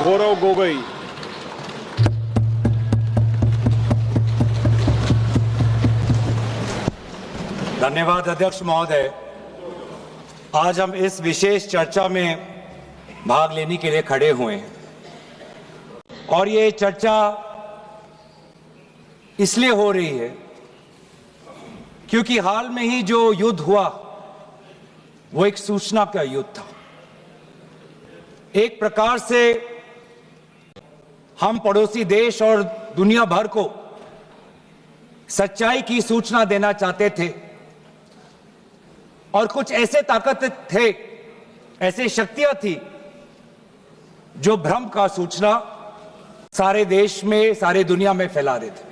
गौरव गोगोई। धन्यवाद अध्यक्ष महोदय। आज हम इस विशेष चर्चा में भाग लेने के लिए खड़े हुए हैं और ये चर्चा इसलिए हो रही है क्योंकि हाल में ही जो युद्ध हुआ वो एक सूचना का युद्ध था। एक प्रकार से हम पड़ोसी देश और दुनिया भर को सच्चाई की सूचना देना चाहते थे और कुछ ऐसे ताकत थे, ऐसी शक्तियां थी जो भ्रम का सूचना सारे देश में, सारे दुनिया में फैला रहे थे।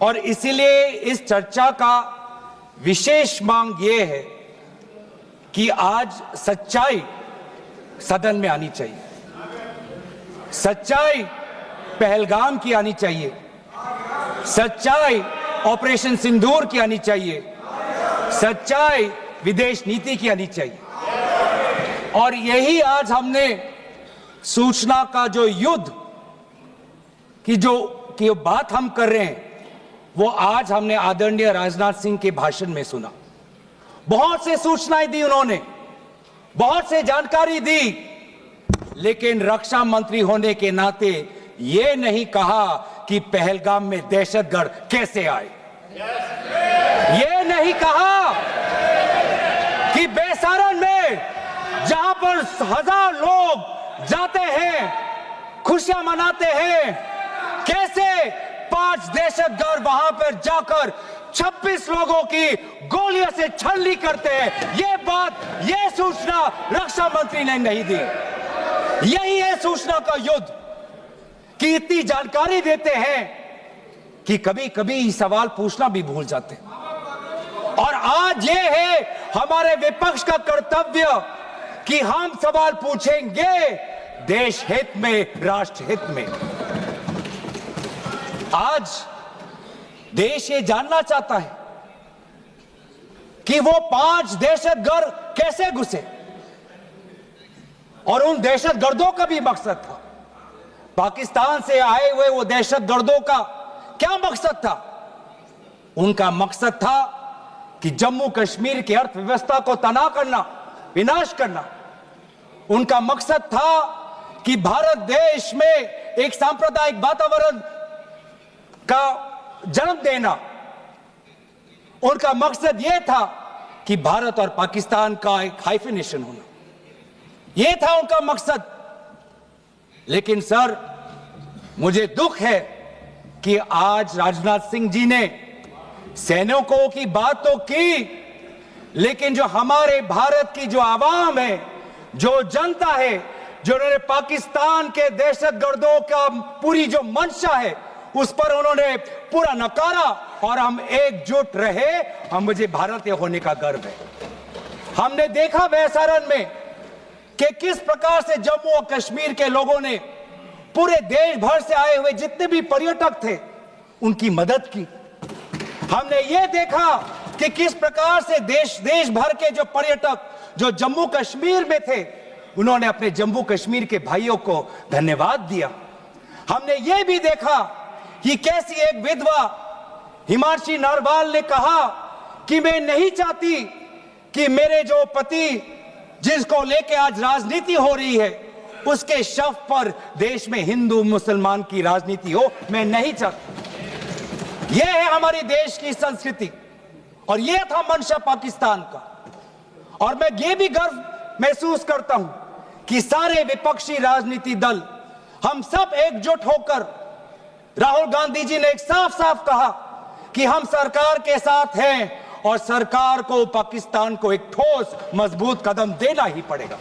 और इसीलिए इस चर्चा का विशेष मांग यह है कि आज सच्चाई सदन में आनी चाहिए। सच्चाई पहलगाम की आनी चाहिए, सच्चाई ऑपरेशन सिंदूर की आनी चाहिए, सच्चाई विदेश नीति की आनी चाहिए। और यही आज हमने सूचना का जो युद्ध की बात हम कर रहे हैं वो आज हमने आदरणीय राजनाथ सिंह के भाषण में सुना। बहुत से सूचनाएं दी उन्होंने, बहुत से जानकारी दी, लेकिन रक्षा मंत्री होने के नाते ये नहीं कहा कि पहलगाम में दहशतगर्द कैसे आए। ये नहीं कहा कि बेसारन में जहां पर 1000 लोग जाते हैं, खुशियां मनाते हैं, कैसे 5 दहशतगर्द वहां पर जाकर 26 लोगों की गोलियों से छलनी करते हैं। ये बात, ये सूचना रक्षा मंत्री ने नहीं दी। यही है सूचना का युद्ध कि इतनी जानकारी देते हैं कि कभी कभी सवाल पूछना भी भूल जाते हैं। और आज ये है हमारे विपक्ष का कर्तव्य कि हम सवाल पूछेंगे देश हित में, राष्ट्र हित में। आज देश ये जानना चाहता है कि वो 5 दहशतगर्द कैसे घुसे और उन दहशतगर्दों का भी मकसद था। पाकिस्तान से आए हुए वो दहशतगर्दों का क्या मकसद था? उनका मकसद था कि जम्मू कश्मीर की अर्थव्यवस्था को तनाव करना, विनाश करना। उनका मकसद था कि भारत देश में एक सांप्रदायिक वातावरण का जन्म देना। उनका मकसद यह था कि भारत और पाकिस्तान का एक हाइफिनेशन होना, यह था उनका मकसद। लेकिन सर, मुझे दुख है कि आज राजनाथ सिंह जी ने सैनिकों की बात तो की, लेकिन जो हमारे भारत की जो आवाम है, जो जनता है, जो उन्होंने पाकिस्तान के दहशतगर्दों का पूरी जो मंशा है उस पर उन्होंने पूरा नकारा और हम एकजुट रहे। हम, मुझे भारतीय होने का गर्व है। हमने देखा बेसारन में कि किस प्रकार से जम्मू और कश्मीर के लोगों ने पूरे देश भर से आए हुए जितने भी पर्यटक थे उनकी मदद की। हमने ये देखा कि किस प्रकार से देश भर के जो पर्यटक जो जम्मू कश्मीर में थे उन्होंने अपने जम्मू कश्मीर के भाइयों को धन्यवाद दिया। हमने ये भी देखा कि कैसी एक विधवा हिमांशी नरवाल ने कहा कि मैं नहीं चाहती कि मेरे जो पति जिसको लेके आज राजनीति हो रही है उसके शव पर देश में हिंदू मुसलमान की राजनीति हो, मैं नहीं चाहती। यह है हमारे देश की संस्कृति और यह था मंशा पाकिस्तान का। और मैं ये भी गर्व महसूस करता हूं कि सारे विपक्षी राजनीति दल हम सब एकजुट होकर, राहुल गांधी जी ने एक साफ साफ कहा कि हम सरकार के साथ हैं और सरकार को पाकिस्तान को एक ठोस मजबूत कदम देना ही पड़ेगा।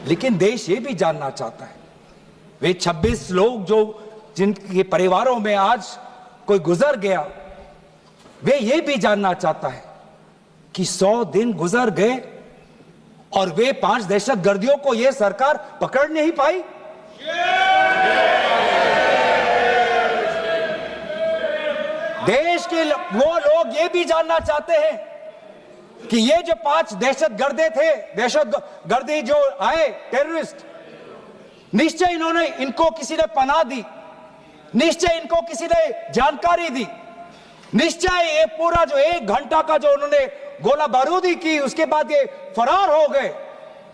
लेकिन देश ये भी जानना चाहता है, वे 26 लोग जो जिनके परिवारों में आज कोई गुजर गया, वे ये भी जानना चाहता है कि 100 दिन गुजर गए और वे 5 दहशतगर्दियों को यह सरकार पकड़ नहीं पाई। देश के वो लोग ये भी जानना चाहते हैं कि ये जो 5 दहशतगर्दे थे, दहशतगर्दी जो आए टेररिस्ट, निश्चय इन्होंने इनको किसी ने पनाह दी, निश्चय इनको किसी ने जानकारी दी, निश्चय ये पूरा जो 1 घंटा का जो उन्होंने गोला बारूदी की, उसके बाद ये फरार हो गए।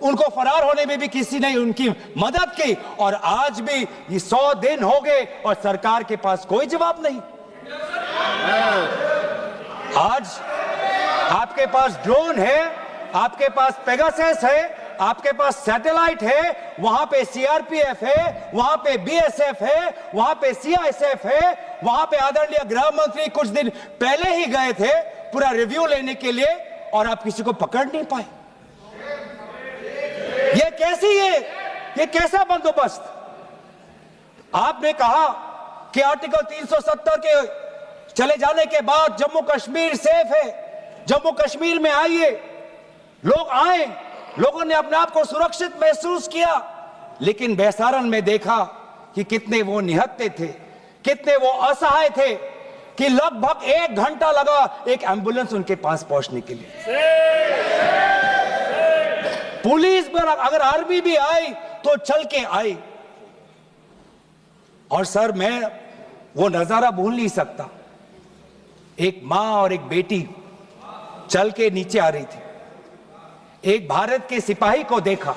उनको फरार होने में भी किसी ने उनकी मदद की, और आज भी ये 100 दिन हो गए और सरकार के पास कोई जवाब नहीं। आज आपके पास ड्रोन है, आपके पास पेगासस है, आपके पास सैटेलाइट है, वहां पे सीआरपीएफ है, वहां पे बीएसएफ है, वहां पे सीआईएसएफ है, वहां पे आदरणीय गृह मंत्री कुछ दिन पहले ही गए थे पूरा रिव्यू लेने के लिए, और आप किसी को पकड़ नहीं पाए। ये कैसी है, ये कैसा बंदोबस्त? आपने कहा कि आर्टिकल 370 के चले जाने के बाद जम्मू कश्मीर सेफ है, जम्मू कश्मीर में आइए, लोग आए, लोगों ने अपने आप को सुरक्षित महसूस किया, लेकिन बेसारन में देखा कि कितने वो निहत्थे थे, कितने वो असहाय थे, कि लगभग 1 घंटा लगा एक एम्बुलेंस उनके पास पहुंचने के लिए। पुलिस पर अगर आर्मी भी आई तो चल के आई। और सर, मैं वो नजारा भूल नहीं सकता, एक मां और एक बेटी चल के नीचे आ रही थी, एक भारत के सिपाही को देखा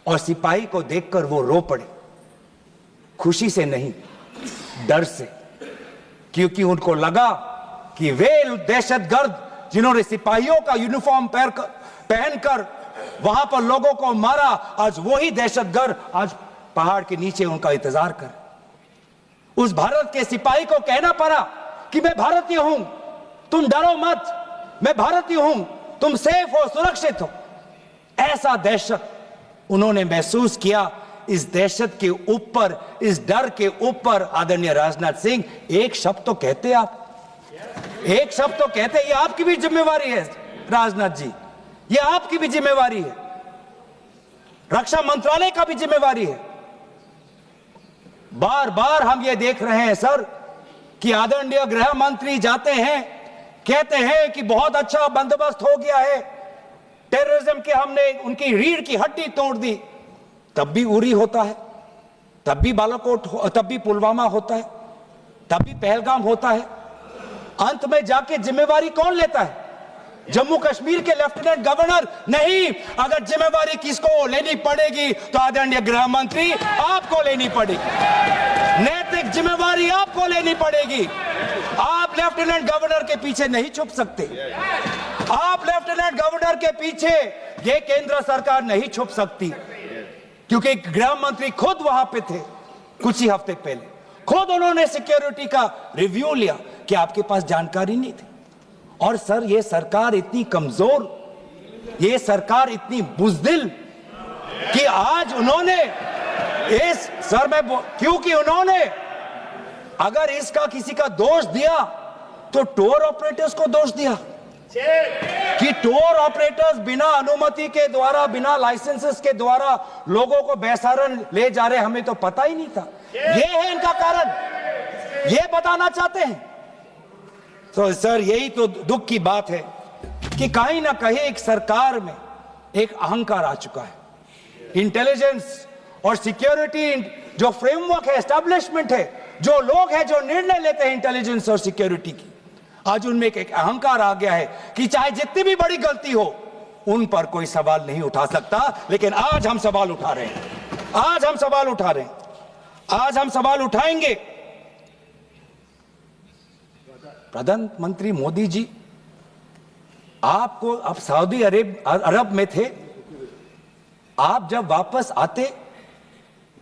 और सिपाही को देखकर वो रो पड़े, खुशी से नहीं, डर से, क्योंकि उनको लगा कि वे दहशतगर्द जिन्होंने सिपाहियों का यूनिफॉर्म पहनकर वहां पर लोगों को मारा, आज वही दहशतगर्द आज पहाड़ के नीचे उनका इंतजार कर। उस भारत के सिपाही को कहना पड़ा कि मैं भारतीय हूं, तुम डरो मत, मैं भारतीय हूं, तुम सेफ हो, सुरक्षित हो। ऐसा दहशत उन्होंने महसूस किया। इस दहशत के ऊपर, इस डर के ऊपर आदरणीय राजनाथ सिंह एक शब्द तो कहते, आप एक शब्द तो कहते, ये आपकी भी जिम्मेवारी है राजनाथ जी, ये आपकी भी जिम्मेवारी है, रक्षा मंत्रालय का भी जिम्मेवारी है। बार बार हम ये देख रहे हैं सर कि आदरणीय गृह मंत्री जाते हैं, कहते हैं कि बहुत अच्छा बंदोबस्त हो गया है, टेररिज्म के हमने उनकी रीढ़ की हड्डी तोड़ दी, तब भी उरी होता है, तब भी बालाकोट, तब भी पुलवामा होता है, तब भी पहलगाम होता है। अंत में जाके जिम्मेवारी कौन लेता है? जम्मू कश्मीर के लेफ्टिनेंट गवर्नर नहीं। अगर जिम्मेवारी किसको लेनी पड़ेगी तो आदरणीय गृह मंत्री आपको लेनी पड़ेगी, नैतिक जिम्मेवारी आपको लेनी पड़ेगी। आप लेफ्टिनेंट गवर्नर के पीछे नहीं छुप सकते, आप लेफ्टिनेंट गवर्नर के पीछे ये केंद्र सरकार नहीं छुप सकती, क्योंकि गृह मंत्री खुद वहां पे थे कुछ ही हफ्ते पहले, खुद उन्होंने सिक्योरिटी का रिव्यू लिया कि आपके पास जानकारी नहीं थी। और सर, ये सरकार इतनी कमजोर, ये सरकार इतनी बुज़दिल कि आज उन्होंने इस सर में, क्योंकि उन्होंने अगर इसका किसी का दोष दिया तो टूर ऑपरेटर्स को दोष दिया कि टूर ऑपरेटर्स बिना अनुमति के द्वारा, बिना लाइसेंसेस के द्वारा लोगों को बेसहारा ले जा रहे, हमें तो पता ही नहीं था। ये है इनका कारण, ये बताना चाहते हैं। तो सर, यही तो दुख की बात है कि कहीं ना कहीं एक सरकार में एक अहंकार आ चुका है। इंटेलिजेंस और सिक्योरिटी जो फ्रेमवर्क है, एस्टैब्लिशमेंट है, जो लोग हैं जो निर्णय लेते हैं इंटेलिजेंस और सिक्योरिटी की, आज उनमें एक अहंकार आ गया है कि चाहे जितनी भी बड़ी गलती हो उन पर कोई सवाल नहीं उठा सकता। लेकिन आज हम सवाल उठा रहे हैं, आज हम सवाल उठा रहे हैं, आज हम सवाल उठाएंगे। प्रधानमंत्री मोदी जी, आपको, आप सऊदी अरब में थे, आप जब वापस आते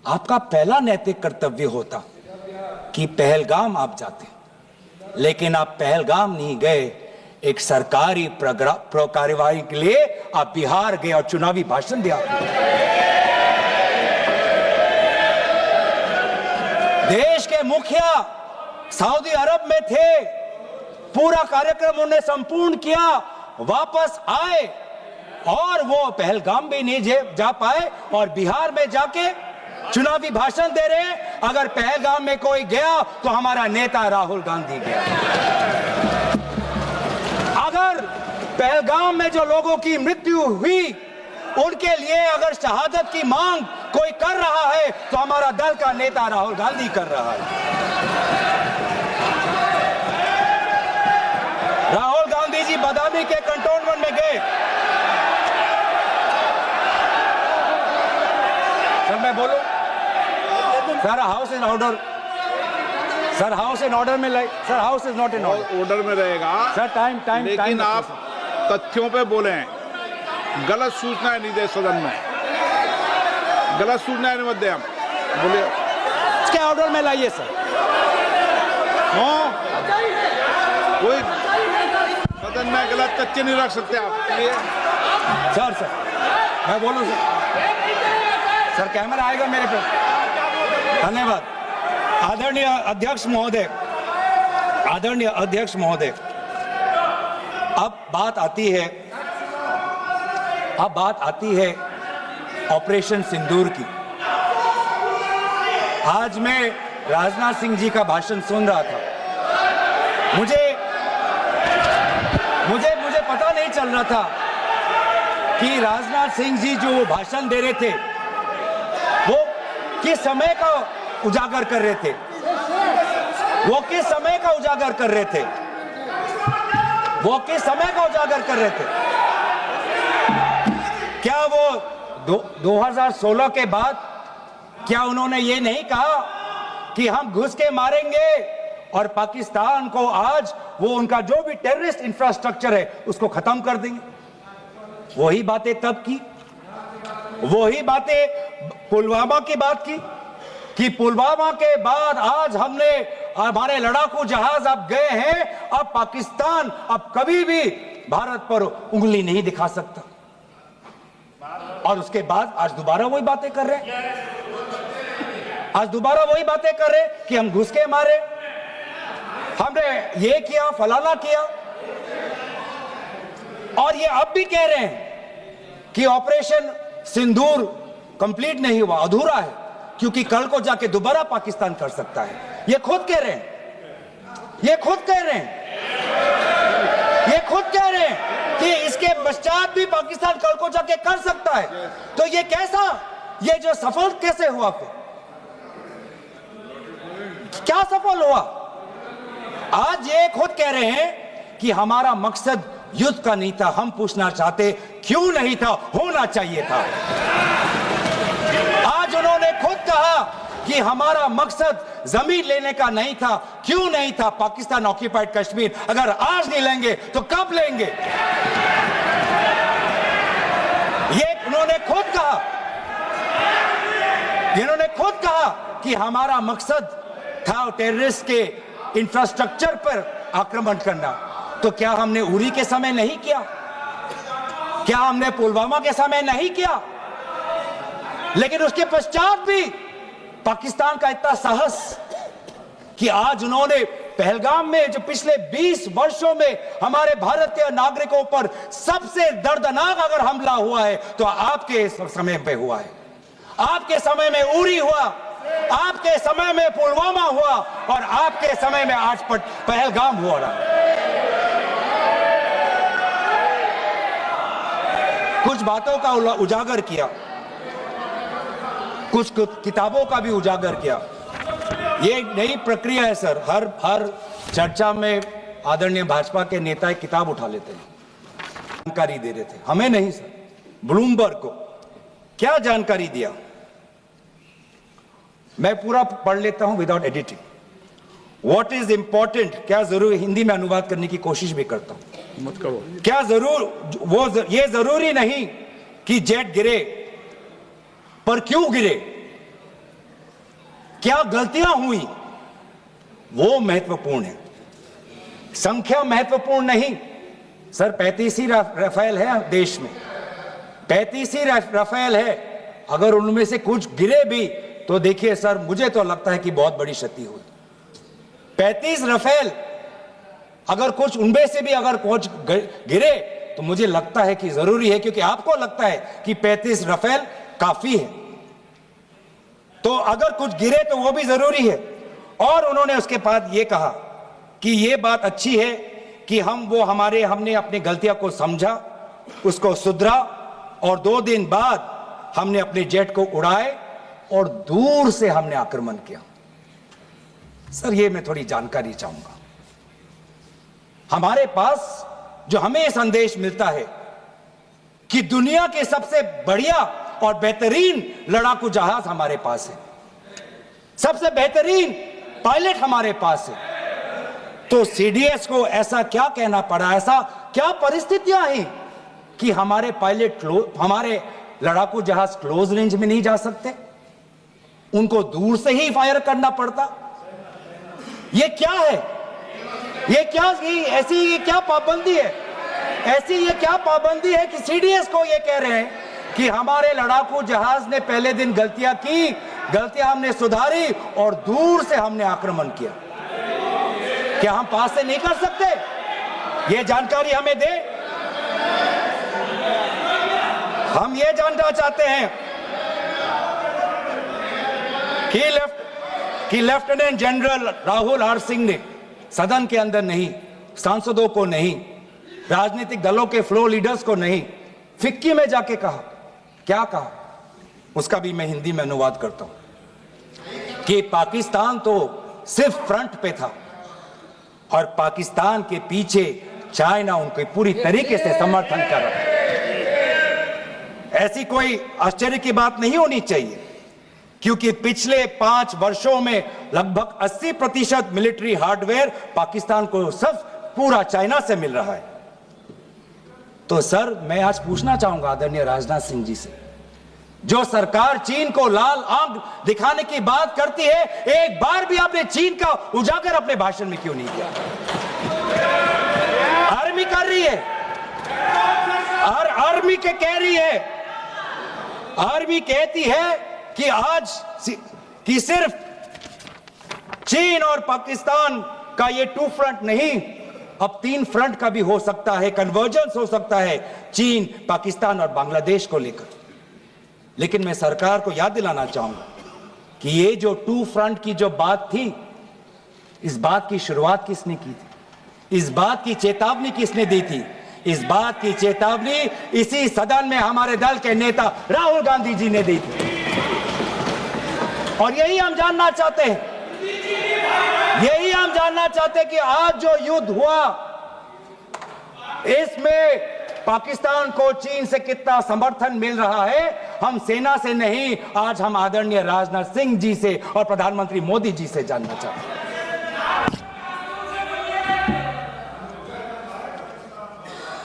आपका पहला नैतिक कर्तव्य होता कि पहलगाम आप जाते, लेकिन आप पहलगाम नहीं गए, एक सरकारी कार्यवाही के लिए आप बिहार गए और चुनावी भाषण दिया। देश के मुखिया सऊदी अरब में थे, पूरा कार्यक्रम उन्होंने संपूर्ण किया, वापस आए और वो पहलगाम भी नहीं जा पाए और बिहार में जाके चुनावी भाषण दे रहे हैं। अगर पहलगाम में कोई गया तो हमारा नेता राहुल गांधी गया। अगर पहलगाम में जो लोगों की मृत्यु हुई उनके लिए अगर शहादत की मांग कोई कर रहा है तो हमारा दल का नेता राहुल गांधी कर रहा है। राहुल गांधी जी बदामी के कंटोनमेंट में गए। सर मैं बोलूं? Sir house in order. Sir house in order में sir house is not in order में रहेगा सर। टाइम लेकिन आप तथ्यों पे बोले, गलत सूचनाएं नहीं दे सदन में, गलत सूचनाएं नहीं मत दे। हम बोलिए इसके ऑर्डर में लाइए सर। कोई सदन में गलत तथ्य नहीं रख सकते आप। सर मैं बोलूं सर कैमरा आएगा मेरे पे। धन्यवाद। आदरणीय अध्यक्ष महोदय, अब बात आती है ऑपरेशन सिंदूर की। आज मैं राजनाथ सिंह जी का भाषण सुन रहा था। मुझे पता नहीं चल रहा था कि राजनाथ सिंह जी जो भाषण दे रहे थे वो किस समय का उजागर कर रहे थे। क्या वो 2016 के बाद क्या उन्होंने ये नहीं कहा कि हम घुस के मारेंगे और पाकिस्तान को आज वो उनका जो भी टेररिस्ट इंफ्रास्ट्रक्चर है उसको खत्म कर देंगे? वही बातें तब की, वही बातें पुलवामा की बात की कि पुलवामा के बाद आज हमारे लड़ाकू जहाज अब गए हैं, अब पाकिस्तान अब कभी भी भारत पर उंगली नहीं दिखा सकता। और उसके बाद आज दोबारा वही बातें कर रहे हैं। कि हम घुस के मारे, हमने ये किया, फलाना किया। और ये अब भी कह रहे हैं कि ऑपरेशन सिंदूर कंप्लीट नहीं हुआ, अधूरा है, क्योंकि कल को जाके दोबारा पाकिस्तान कर सकता है। ये खुद कह रहे हैं कि इसके पश्चात भी पाकिस्तान कल को जाके कर सकता है। तो ये कैसा, ये जो सफल कैसे हुआ? फिर क्या सफल हुआ? आज ये खुद कह रहे हैं कि हमारा मकसद युद्ध का नहीं था। हम पूछना चाहते क्यों नहीं था, होना चाहिए था। आज उन्होंने खुद कहा कि हमारा मकसद जमीन लेने का नहीं था। क्यों नहीं था? पाकिस्तान ऑक्यूपाइड कश्मीर अगर आज नहीं लेंगे तो कब लेंगे? ये इन्होंने खुद कहा कि हमारा मकसद था टेररिस्ट के इंफ्रास्ट्रक्चर पर आक्रमण करना। तो क्या हमने उरी के समय नहीं किया? क्या हमने पुलवामा के समय नहीं किया? लेकिन उसके पश्चात भी पाकिस्तान का इतना साहस कि आज उन्होंने पहलगाम में जो पिछले 20 वर्षों में हमारे भारतीय नागरिकों पर सबसे दर्दनाक अगर हमला हुआ है तो आपके समय पे हुआ है। आपके समय में उरी हुआ, आपके समय में पुलवामा हुआ और आपके समय में आज पहलगाम हो रहा है। कुछ बातों का उजागर किया, कुछ किताबों का भी उजागर किया। ये नई प्रक्रिया है सर। हर चर्चा में आदरणीय भाजपा के नेता एक किताब उठा लेते हैं, जानकारी दे रहे थे। हमें नहीं सर, ब्लूमबर्ग को क्या जानकारी दिया, मैं पूरा पढ़ लेता हूं without editing. What is important, क्या जरूरी, हिंदी में अनुवाद करने की कोशिश भी करता हूं, मत करो। क्या ये जरूरी नहीं कि जेट गिरे, पर क्यों गिरे, क्या गलतियां हुई, वो महत्वपूर्ण है। संख्या महत्वपूर्ण नहीं सर। 35 ही राफेल है देश में, 35 ही राफेल है। अगर उनमें से कुछ गिरे भी तो देखिए सर, मुझे तो लगता है कि बहुत बड़ी क्षति हुई। 35 राफेल, अगर कुछ उनमें से भी अगर कुछ गिरे तो मुझे लगता है कि जरूरी है, क्योंकि आपको लगता है कि 35 राफेल काफी है, तो अगर कुछ गिरे तो वो भी जरूरी है। और उन्होंने उसके बाद ये कहा कि ये बात अच्छी है कि हमने अपनी गलतियों को समझा, उसको सुधरा और 2 दिन बाद हमने अपने जेट को उड़ाए और दूर से हमने आक्रमण किया। सर, ये मैं थोड़ी जानकारी चाहूंगा। हमारे पास जो हमें संदेश मिलता है कि दुनिया के सबसे बढ़िया और बेहतरीन लड़ाकू जहाज हमारे पास है, सबसे बेहतरीन पायलट हमारे पास है, तो सीडीएस को ऐसा क्या कहना पड़ा, ऐसा क्या परिस्थितियां हैं कि हमारे पायलट हमारे लड़ाकू जहाज क्लोज रेंज में नहीं जा सकते, उनको दूर से ही फायर करना पड़ता? ये क्या है? ये क्या पाबंदी है? ऐसी ये क्या पाबंदी है कि सीडीएस को ये कह रहे हैं कि हमारे लड़ाकू जहाज ने पहले दिन गलतियां की, गलतियां हमने सुधारी और दूर से हमने आक्रमण किया? क्या हम पास से नहीं कर सकते? ये जानकारी हमें दे। हम ये जानना चाहते हैं कि lieutenant general Rahul R Singh ने सदन के अंदर नहीं, सांसदों को नहीं, राजनीतिक दलों के फ्लो लीडर्स को नहीं, फिक्की में जाके कहा, क्या कहा उसका भी मैं हिंदी में अनुवाद करता हूं कि पाकिस्तान तो सिर्फ फ्रंट पे था और पाकिस्तान के पीछे चाइना उनके पूरी तरीके से समर्थन कर रहा है। ऐसी कोई आश्चर्य की बात नहीं होनी चाहिए, क्योंकि पिछले 5 वर्षों में लगभग 80% मिलिट्री हार्डवेयर पाकिस्तान को सब पूरा चाइना से मिल रहा है। तो सर, मैं आज पूछना चाहूंगा आदरणीय राजनाथ सिंह जी से, जो सरकार चीन को लाल आंख दिखाने की बात करती है, एक बार भी आपने चीन का उजागर अपने भाषण में क्यों नहीं किया? आर्मी कर रही है, आर्मी के कह रही है, आर्मी कहती है कि आज कि सिर्फ चीन और पाकिस्तान का ये 2 फ्रंट नहीं, अब 3 फ्रंट का भी हो सकता है, कन्वर्जेंस हो सकता है चीन, पाकिस्तान और बांग्लादेश को लेकर। लेकिन मैं सरकार को याद दिलाना चाहूंगा कि ये जो 2 फ्रंट की जो बात थी, इस बात की शुरुआत किसने की थी? इस बात की चेतावनी किसने दी थी? इस बात की चेतावनी इसी सदन में हमारे दल के नेता राहुल गांधी जी ने दी थी। और यही हम जानना चाहते हैं, यही हम जानना चाहते हैं कि आज जो युद्ध हुआ, इसमें पाकिस्तान को चीन से कितना समर्थन मिल रहा है। हम सेना से नहीं, आज हम आदरणीय राजनाथ सिंह जी से और प्रधानमंत्री मोदी जी से जानना चाहते हैं।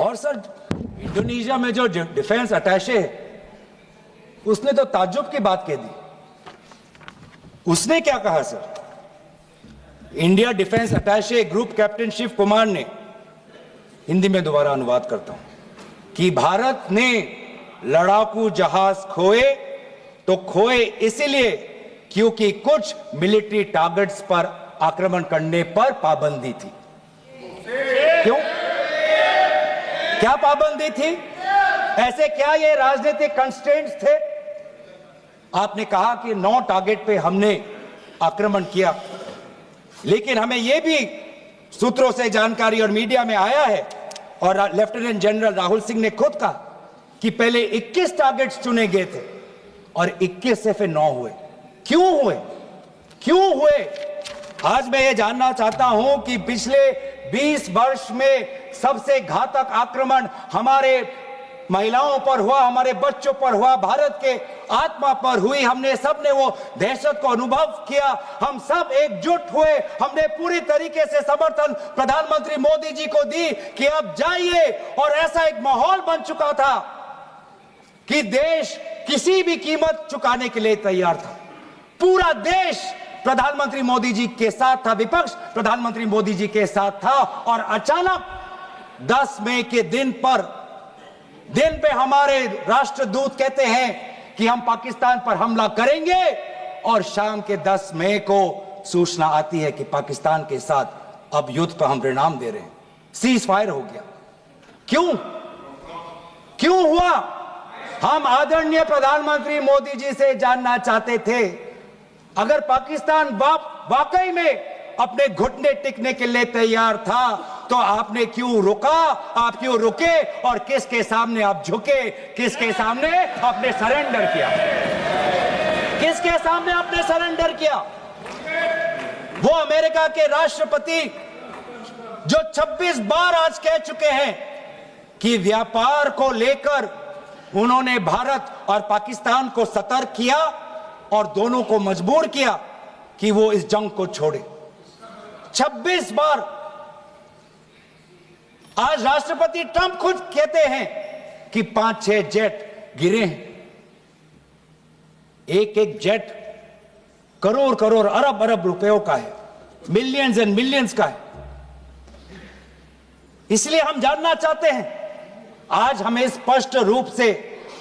और सर, इंडोनेशिया में जो डिफेंस अटैचे है, उसने तो ताज्जुब की बात कह दी। उसने क्या कहा sir? India defence attache group captain Shiv Kumar ने, हिंदी में दोबारा अनुवाद करता हूं, कि भारत ने लड़ाकू जहाज खोए तो खोए इसलिए क्योंकि कुछ मिलिट्री टारगेट्स पर आक्रमण करने पर पाबंदी थी। क्यों? क्या पाबंदी थी? ऐसे क्या ये राजनीतिक कंस्ट्रेंट्स थे? आपने कहा कि 9 टारगेट पे हमने आक्रमण किया, लेकिन हमें यह भी सूत्रों से जानकारी और मीडिया में आया है, और लेफ्टिनेंट जनरल राहुल सिंह ने खुद कहा कि पहले 21 टारगेट्स चुने गए थे और 21 से फिर 9 हुए। क्यों हुए? क्यों हुए? आज मैं ये जानना चाहता हूं कि पिछले 20 वर्ष में सबसे घातक आक्रमण हमारे महिलाओं पर हुआ, हमारे बच्चों पर हुआ, भारत के आत्मा पर हुई। हमने सबने वो दहशत को अनुभव किया, हम सब एकजुट हुए, हमने पूरी तरीके से समर्थन प्रधानमंत्री मोदी जी को दी कि अब जाइए, और ऐसा एक माहौल बन चुका था कि देश किसी भी कीमत चुकाने के लिए तैयार था। पूरा देश प्रधानमंत्री मोदी जी के साथ था, विपक्ष प्रधानमंत्री मोदी जी के साथ था, और अचानक 10 मई के दिन पे हमारे राष्ट्रदूत कहते हैं कि हम पाकिस्तान पर हमला करेंगे, और शाम के 10 मई को सूचना आती है कि पाकिस्तान के साथ अब युद्ध पर हम परिणाम दे रहे हैं, सीज फायर हो गया। क्यों हुआ? हम आदरणीय प्रधानमंत्री मोदी जी से जानना चाहते थे, अगर पाकिस्तान वाकई में अपने घुटने टिकने के लिए तैयार था तो आपने क्यों रुका, आप क्यों रुके और किसके सामने आप झुके, किसके सामने आपने सरेंडर किया, किसके सामने आपने सरेंडर किया? वो अमेरिका के राष्ट्रपति जो 26 बार आज कह चुके हैं कि व्यापार को लेकर उन्होंने भारत और पाकिस्तान को सतर्क किया और दोनों को मजबूर किया कि वो इस जंग को छोड़े। 26 बार। आज राष्ट्रपति ट्रंप खुद कहते हैं कि 5-6 जेट गिरे हैं। एक एक जेट करोड़ करोड़ अरब अरब रुपयों का है, मिलियंस एंड मिलियंस का है। इसलिए हम जानना चाहते हैं, आज हमें स्पष्ट रूप से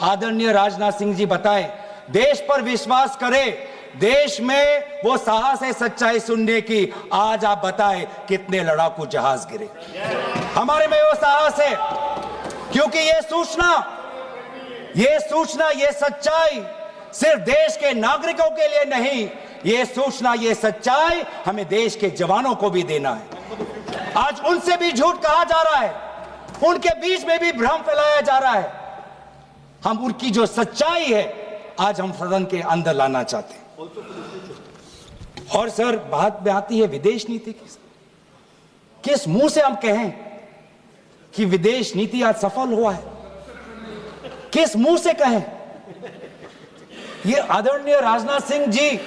आदरणीय राजनाथ सिंह जी बताएं, देश पर विश्वास करें, देश में वो साहस है सच्चाई सुनने की। आज आप बताएं कितने लड़ाकू जहाज गिरे? हमारे में वो साहस है, क्योंकि ये सूचना, ये सच्चाई सिर्फ देश के नागरिकों के लिए नहीं, ये सूचना, ये सच्चाई हमें देश के जवानों को भी देना है। आज उनसे भी झूठ कहा जा रहा है, उनके बीच में भी भ्रम फैलाया जा रहा है। हम उनकी जो सच्चाई है आज हम सदन के अंदर लाना चाहते हैं। और सर, बात में आती है विदेश नीति की। किस मुंह से हम कहें कि विदेश नीति आज सफल हुआ है? किस मुंह से कहें? ये आदरणीय राजनाथ सिंह जी,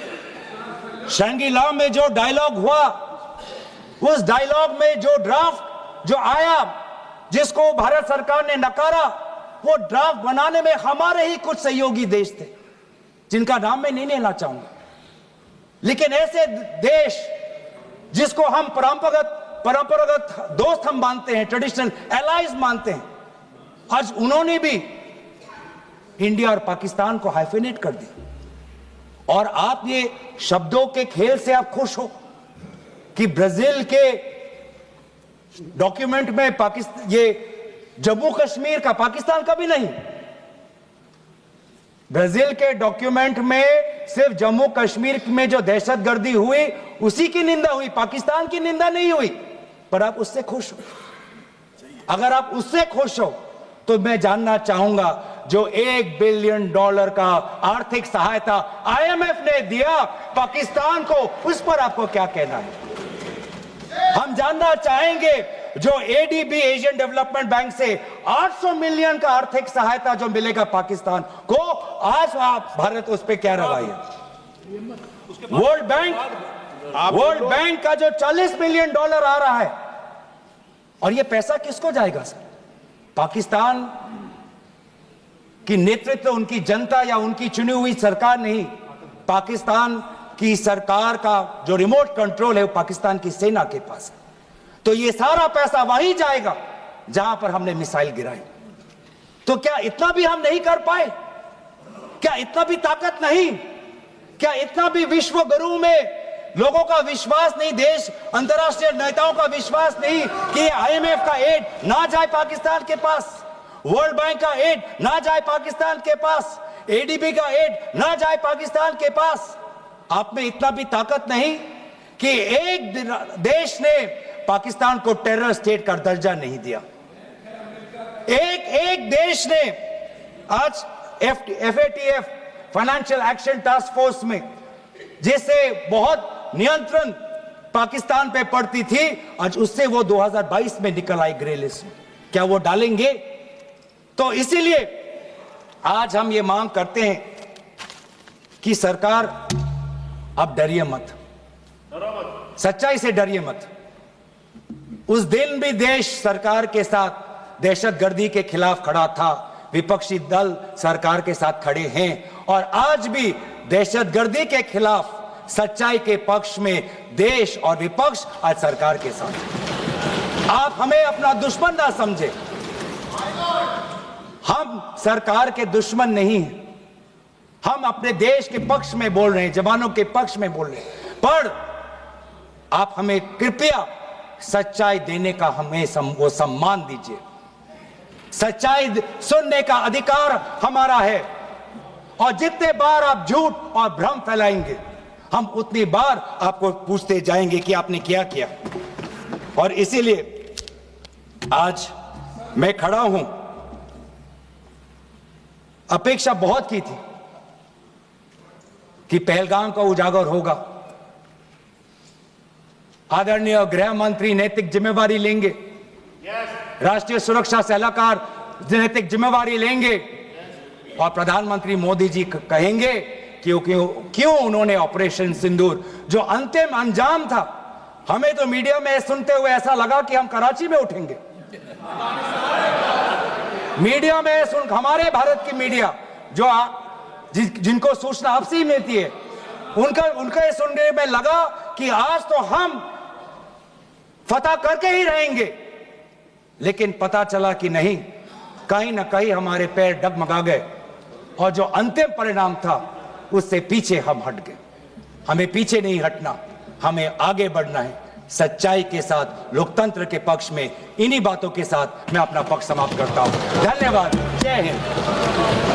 शंगीला में जो डायलॉग हुआ, उस डायलॉग में जो ड्राफ्ट जो आया, जिसको भारत सरकार ने नकारा, वो ड्राफ्ट बनाने में हमारे ही कुछ सहयोगी देश थे, जिनका नाम मैं नहीं लेना चाहूंगा। लेकिन ऐसे देश जिसको हम परंपरागत दोस्त हम मानते हैं, ट्रेडिशनल एलाइज मानते हैं, आज उन्होंने भी इंडिया और पाकिस्तान को हाइफेनेट कर दिया। और आप ये शब्दों के खेल से आप खुश हो कि ब्राजील के डॉक्यूमेंट में पाकिस्तान, ये जम्मू कश्मीर का, पाकिस्तान का भी नहीं, ब्राजील के डॉक्यूमेंट में सिर्फ जम्मू कश्मीर में जो दहशतगर्दी हुई उसी की निंदा हुई, पाकिस्तान की निंदा नहीं हुई। पर आप उससे खुश हो? अगर आप उससे खुश हो तो मैं जानना चाहूंगा, जो $1 बिलियन का आर्थिक सहायता IMF ने दिया पाकिस्तान को, उस पर आपको क्या कहना है? हम जानना चाहेंगे, जो ADB, एशियन डेवलपमेंट बैंक से 800 मिलियन का आर्थिक सहायता जो मिलेगा पाकिस्तान को, आज आप भारत उस पर क्या रवैया? वर्ल्ड बैंक का जो $40 मिलियन आ रहा है, और ये पैसा किसको जाएगा सर? पाकिस्तान की नेतृत्व उनकी जनता या उनकी चुनी हुई सरकार नहीं, पाकिस्तान की सरकार का जो रिमोट कंट्रोल है वो पाकिस्तान की सेना के पास है। तो ये सारा पैसा वहीं जाएगा जहां पर हमने मिसाइल गिराई। तो क्या इतना भी हम नहीं कर पाए? क्या इतना भी ताकत नहीं? क्या इतना भी विश्व गुरु में लोगों का विश्वास नहीं, देश अंतर्राष्ट्रीय नेताओं का विश्वास नहीं कि IMF का एड ना जाए पाकिस्तान के पास, वर्ल्ड बैंक का एड ना जाए पाकिस्तान के पास, ADB का एड ना जाए पाकिस्तान के पास? आप में इतना भी ताकत नहीं कि एक देश ने पाकिस्तान को टेरर स्टेट का दर्जा नहीं दिया। एक देश ने आज FATF, financial action task force में, जिससे बहुत नियंत्रण पाकिस्तान पे पड़ती थी, आज उससे वो 2022 में निकल आई ग्रे लिस्ट में। क्या वो डालेंगे? तो इसीलिए आज हम ये मांग करते हैं कि सरकार, अब डरिए मत, सच्चाई से डरिए मत। उस दिन भी देश सरकार के साथ दहशतगर्दी के खिलाफ खड़ा था, विपक्षी दल सरकार के साथ खड़े हैं, और आज भी दहशतगर्दी के खिलाफ सच्चाई के पक्ष में देश और विपक्ष आज सरकार के साथ। आप हमें अपना दुश्मन ना समझे, हम सरकार के दुश्मन नहीं हैं, हम अपने देश के पक्ष में बोल रहे हैं, जवानों के पक्ष में बोल रहे हैं। पर आप हमें कृपया सच्चाई देने का हमें वो सम्मान दीजिए। सच्चाई सुनने का अधिकार हमारा है, और जितने बार आप झूठ और भ्रम फैलाएंगे, हम उतनी बार आपको पूछते जाएंगे कि आपने क्या किया। और इसीलिए आज मैं खड़ा हूं, अपेक्षा बहुत की थी कि पहलगाम का उजागर होगा, आदरणीय गृह मंत्री नैतिक जिम्मेवारी लेंगे, राष्ट्रीय सुरक्षा सलाहकार नैतिक जिम्मेवारी लेंगे और प्रधानमंत्री मोदी जी कहेंगे क्यों उन्होंने ऑपरेशन सिंदूर जो अंतिम अंजाम था, हमें तो मीडिया में सुनते हुए ऐसा लगा कि हम कराची में उठेंगे। मीडिया में हमारे भारत की मीडिया जो जिनको सूचना आपसे ही मिलती है, उनका ये सुनने में लगा कि आज तो हम फतह करके ही रहेंगे, लेकिन पता चला कि नहीं, कहीं ना कहीं हमारे पैर डगमगा गए और जो अंतिम परिणाम था उससे पीछे हम हट गए। हमें पीछे नहीं हटना, हमें आगे बढ़ना है सच्चाई के साथ, लोकतंत्र के पक्ष में। इन्हीं बातों के साथ मैं अपना पक्ष समाप्त करता हूं। धन्यवाद। जय हिंद।